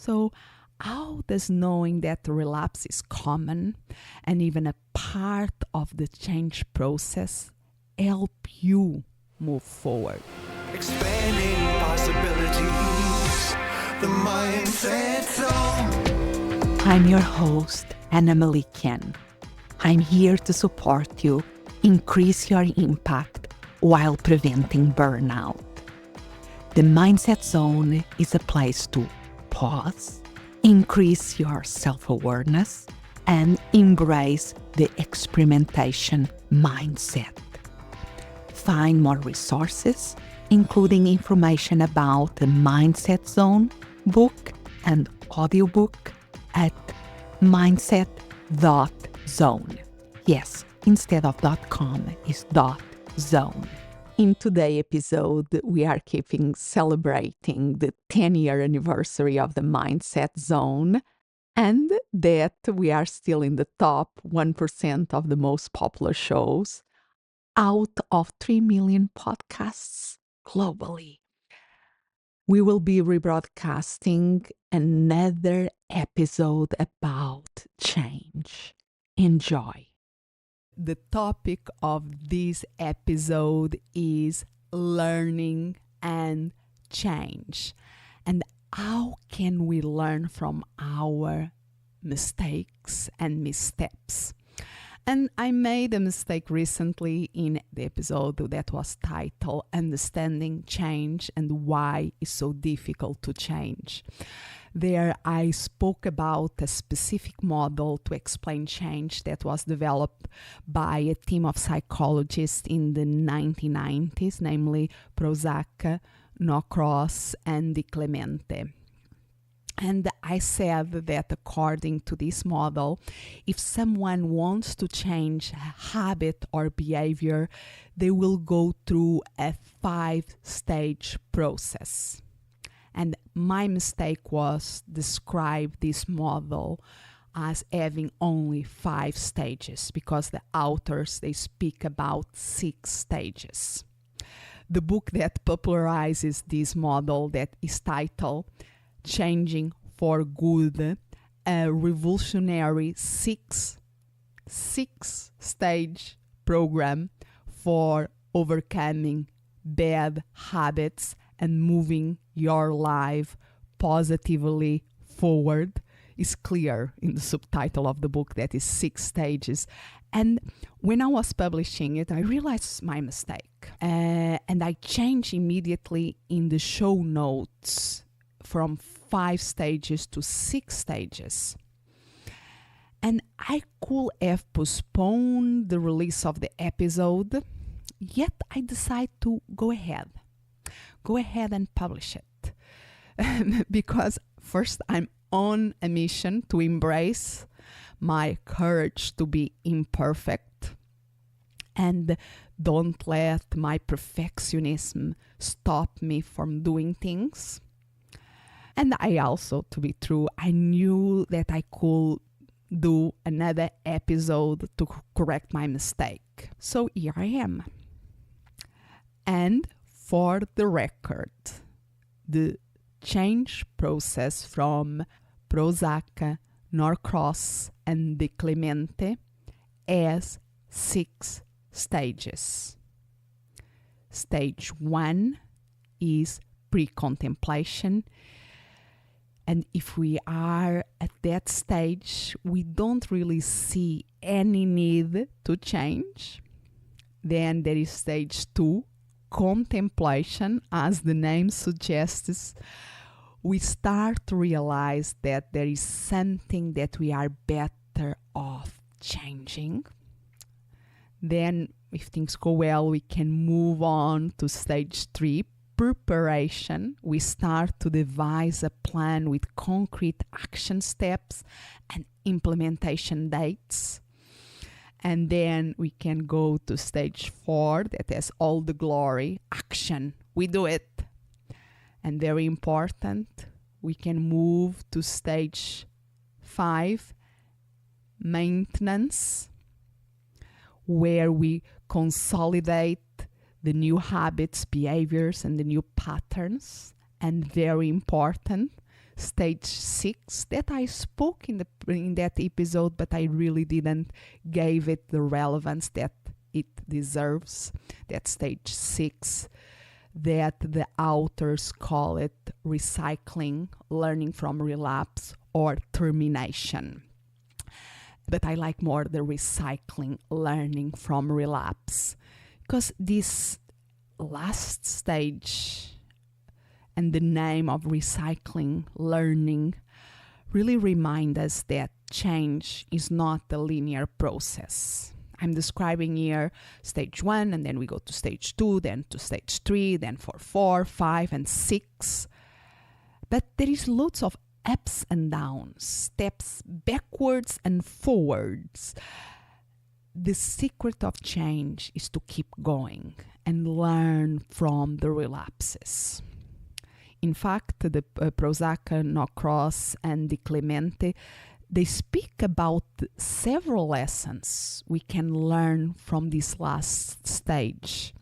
So how does knowing that relapse is common and even a part of the change process help you move forward? Expanding possibilities, the mindset zone. I'm your host, Anna Melikian. I'm here to support you, increase your impact while preventing burnout. The Mindset Zone is a place to pause, increase your self-awareness, and embrace the experimentation mindset. Find more resources, including information about the Mindset Zone book and audiobook at mindset.zone. Yes, instead of .com is .zone. In today's episode, we are celebrating the 10-year anniversary of the Mindset Zone, and that we are still in the top 1% of the most popular shows out of 3 million podcasts globally. We will be rebroadcasting another episode about change. Enjoy. The topic of this episode is learning and change. And how can we learn from our mistakes and missteps? And I made a mistake recently in the episode that was titled Understanding Change and Why It's So Difficult to Change. There I spoke about a specific model to explain change that was developed by a team of psychologists in the 1990s, namely Prozac, Norcross, and Di Clemente. And I said that according to this model, if someone wants to change a habit or behavior, they will go through a 5-stage process. And my mistake was describe this model as having only 5 stages because the authors, they speak about 6 stages. The book that popularizes this model that is titled Changing for Good, a revolutionary 6-stage program for overcoming bad habits and moving your life positively forward, is clear in the subtitle of the book that is 6 stages. And when I was publishing it, I realized my mistake. And I changed immediately in the show notes from 5 stages to 6 stages. And I could have postponed the release of the episode, yet I decided to go ahead and publish it. Because first, I'm on a mission to embrace my courage to be imperfect and don't let my perfectionism stop me from doing things. And I also, to be true, I knew that I could do another episode to correct my mistake. So here I am. And for the record, the change process from Prozac, Norcross, and Di Clemente has 6 stages. Stage 1 is pre-contemplation. And if we are at that stage, we don't really see any need to change. Then there is stage 2, contemplation. As the name suggests, we start to realize that there is something that we are better off changing. Then, if things go well, we can move on to stage 3, preparation. We start to devise a plan with concrete action steps and implementation dates. And then we can go to stage 4, that has all the glory, action. We do it. And very important, we can move to stage 5, maintenance, where we consolidate the new habits, behaviors, and the new patterns. And very important, stage 6 that I spoke in that episode, but I really didn't give it the relevance that it deserves. That stage 6, that the authors call it recycling, learning from relapse, or termination. But I like more the recycling, learning from relapse, because this last stage and the name of recycling, learning, really remind us that change is not a linear process. I'm describing here stage 1, and then we go to stage 2, then to stage 3, then for 4, 5, and 6. But there is lots of ups and downs, steps backwards and forwards. The secret of change is to keep going and learn from the relapses. In fact, the Prozac, Norcross, and Di Clemente, they speak about several lessons we can learn from this last stage,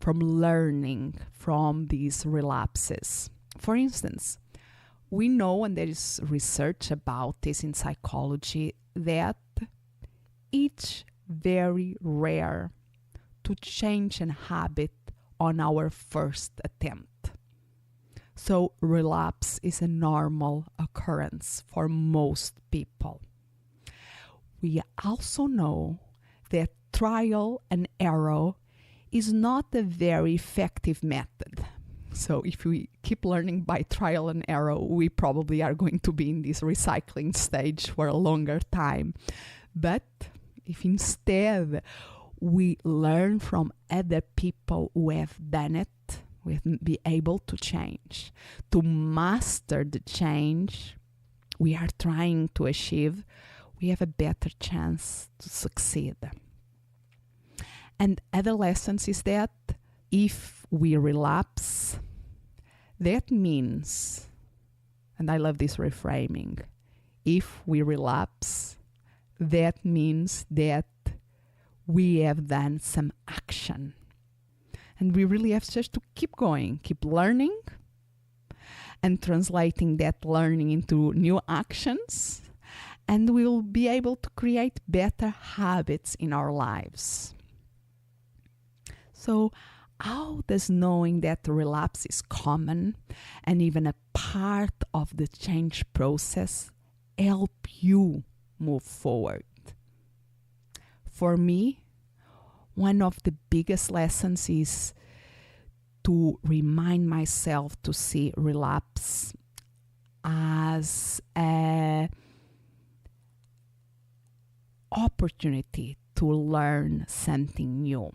from learning from these relapses. For instance, we know, and there is research about this in psychology, that it's very rare to change a habit on our first attempt. So relapse is a normal occurrence for most people. We also know that trial and error is not a very effective method. So if we keep learning by trial and error, we probably are going to be in this recycling stage for a longer time. But if instead we learn from other people who have done it, we be able to change, to master the change we are trying to achieve, we have a better chance to succeed. And other lessons is that if we relapse, that means, and I love this reframing, if we relapse, that means that we have done some action. And we really have just to keep going, keep learning, and translating that learning into new actions, and we'll be able to create better habits in our lives. So, how does knowing that relapse is common and even a part of the change process help you move forward? For me, one of the biggest lessons is to remind myself to see relapse as an opportunity to learn something new,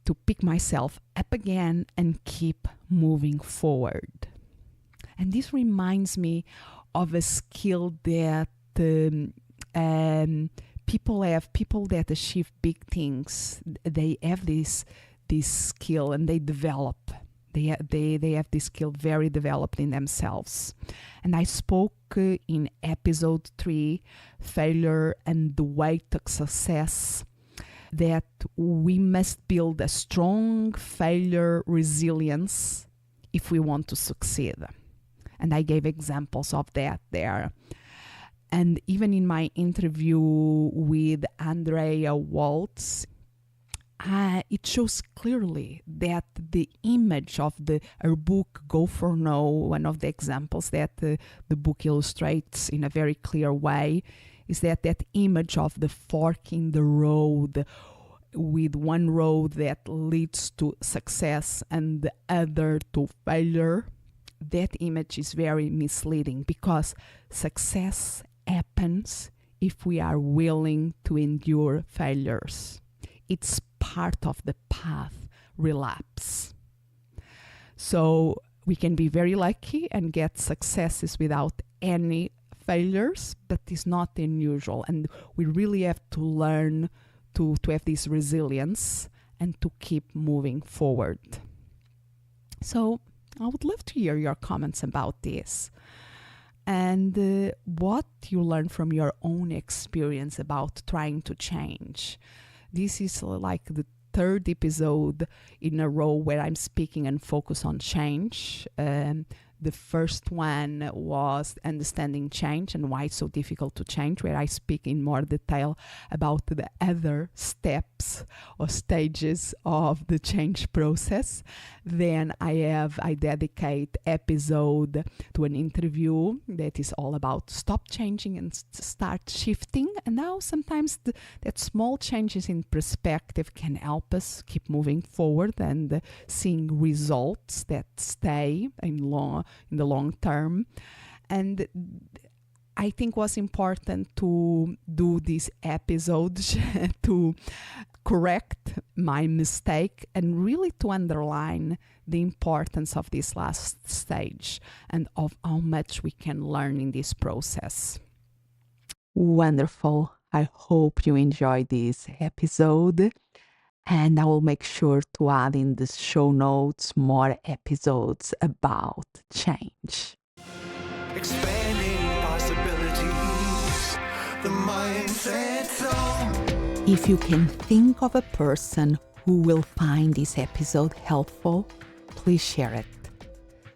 to pick myself up again and keep moving forward. And this reminds me of a skill that people that achieve big things. They have this skill, and they develop. They have this skill very developed in themselves. And I spoke in episode 3, Failure and the Way to Success, that we must build a strong failure resilience if we want to succeed. And I gave examples of that there. And even in my interview with Andrea Waltz, it shows clearly that the image of her book, Go for No, one of the examples that the book illustrates in a very clear way, is that image of the fork in the road, with one road that leads to success and the other to failure. That image is very misleading, because success happens if we are willing to endure failures. It's part of the path, relapse. So we can be very lucky and get successes without any failures, but it's not unusual. And we really have to learn to have this resilience and to keep moving forward. So I would love to hear your comments about this, and what you learn from your own experience about trying to change. This is like the third episode in a row where I'm speaking and focus on change. The first one was understanding change and why it's so difficult to change, where I speak in more detail about the other steps or stages of the change process. Then I dedicate episode to an interview that is all about stop changing and start shifting. And now sometimes that small changes in perspective can help us keep moving forward and seeing results that stay in the long term. And I think was important to do this episode to correct my mistake and really to underline the importance of this last stage and of how much we can learn in this process. Wonderful. I hope you enjoyed this episode. And I will make sure to add in the show notes more episodes about change. Expanding possibilities, the mindset zone. If you can think of a person who will find this episode helpful, please share it.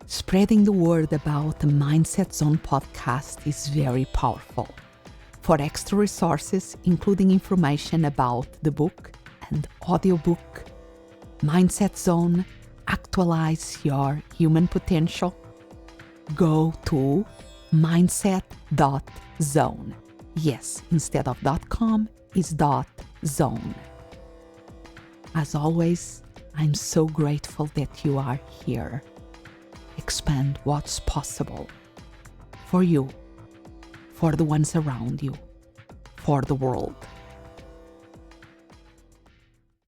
Spreading the word about the Mindset Zone podcast is very powerful. For extra resources, including information about the book and audiobook, Mindset Zone, Actualize Your Human Potential, go to mindset.zone. Yes, instead of .com is .zone. As always, I'm so grateful that you are here. Expand what's possible for you, for the ones around you, for the world.